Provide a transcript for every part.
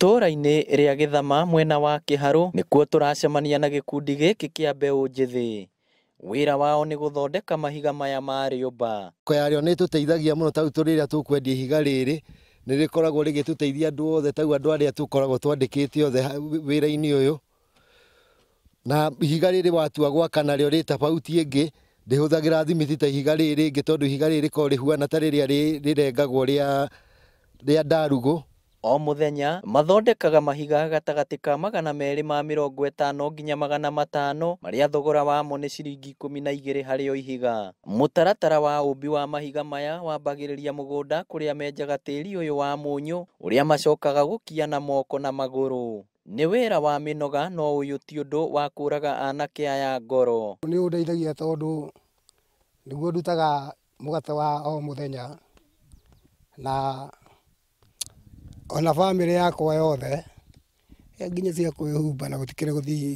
Itũra-inĩ rĩa Gĩthama mwena wa Kĩharũ nĩkuo tũracemania na gĩkundi gĩkĩ kĩa mbeũ njĩthĩ. Wĩra wao nĩ gũthondeka mahiga maya ma rĩũmba. Yarĩo nĩ tũteithagia mũno tau rĩrĩa tũkwendia ihiga rĩrĩ nĩ rĩkoragwo rĩgĩtũteithia andũ othe tau andũ arĩa tũkoragwo twandĩkĩte othe wĩra-inĩ ũyũ. Na ihiga rĩrĩ watua gwaka narĩo rĩ tofauti ĩngĩ ndĩhũthagĩra thimiti ta ihiga rĩrĩ rĩngĩ tondũ ihiga rĩrĩ rĩkoragwo rĩhuana ta rĩrĩa rĩrengagwo rĩa ndarugũ. O mũthenya mathondekaga mahiga gatagatĩ ka 250 nginya 500 marĩa thogora wamo nĩ ciringi 12 harĩ o ihiga. Mũtaratara wa ũmbi wa mahiga maya wambagĩrĩria mũgũnda kũrĩa menjaga tĩri ũyũ wa mũnyũ ũrĩa macokaga gũkia na moko na magũrũ. Nĩ wĩra wa mĩnoga no ũyũ ti ũndũ wa kũraga anake aya ngoro. Nĩ ũndeithagia tondũ nĩguo ndutaga mũgate wa o mũthenya na ona family yakwa yothe nginya cia kwĩhumba na gũtikĩrĩ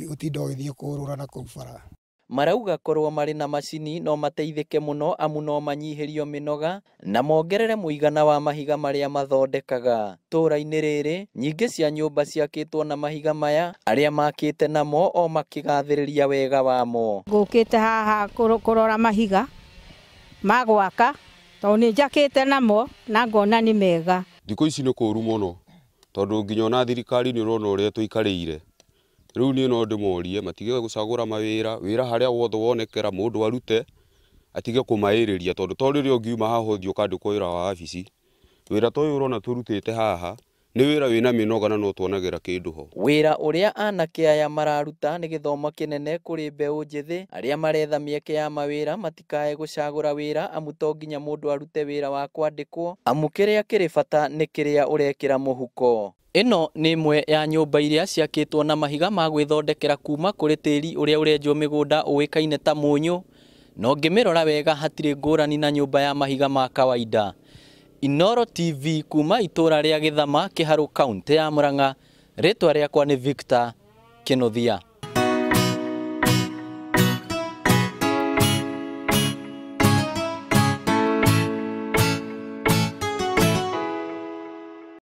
gũtinda ũgĩthiĩ kũrũra na kũu bara. Marauga korwo marĩ na macini no mateithĩke mũno amu no manyihĩrio mĩnoga na mongerere mũigana wa mahiga marĩa mathondekaga. Itũra-inĩ rĩrĩ nyingĩ cia nyũmba ciakĩtwo na mahiga maya, arĩa makĩte namo o makĩgathĩrĩria wega wamo. Ngũkĩte haha kũrora mahiga ma gwaka tondũ nĩ njakĩte namo na ngona nĩ mega. Thikũ ici nĩ kũru mũno tondũ nginya ona thirikari nĩ ũrona ũrĩa tũikarĩire. Rĩu niĩ no ndĩmorie matige gũcagũra wĩra harĩa wothe wonekera mũndũ arute atige kũmaĩrĩria tondũ to rĩrĩa ũngiuma haha ũthiĩ ũkandĩkwo wĩra wa wabici. Wĩra ta ũyũ ũrona tũrutĩte haha nĩ wĩra wĩna mĩnoga na no tuonagĩra kĩndũ ho. Wĩra ũrĩa anake aya mararuta nĩ gĩthomo kĩnene kũrĩ mbeũ njĩthĩ arĩa maretha mĩeke ya mawĩra matikae gũcagũra wĩra amu to nginya mũndũ arute wĩra wa kwandĩkwo amu kĩrĩa kĩrĩ bata nĩ kĩrĩa ũrekĩra mũhuko. Ĩno nĩ ĩmwe ya nyũmba iria ciakĩtwo na mahiga ma gwĩthondekera kuma kũrĩ tĩri ũrĩa ũrenjwo mĩgũnda ũĩkaine ta mũnyũ, no ngĩmĩrora wega hatirĩ ngũrani na nyũmba ya mahiga ma kawaida. Inooro TV kuma itũra rĩa Gĩthama, Kĩharũ, kaunti ya Murang'a. Rĩtwa rĩakwa nĩ Victor Kĩnuthia.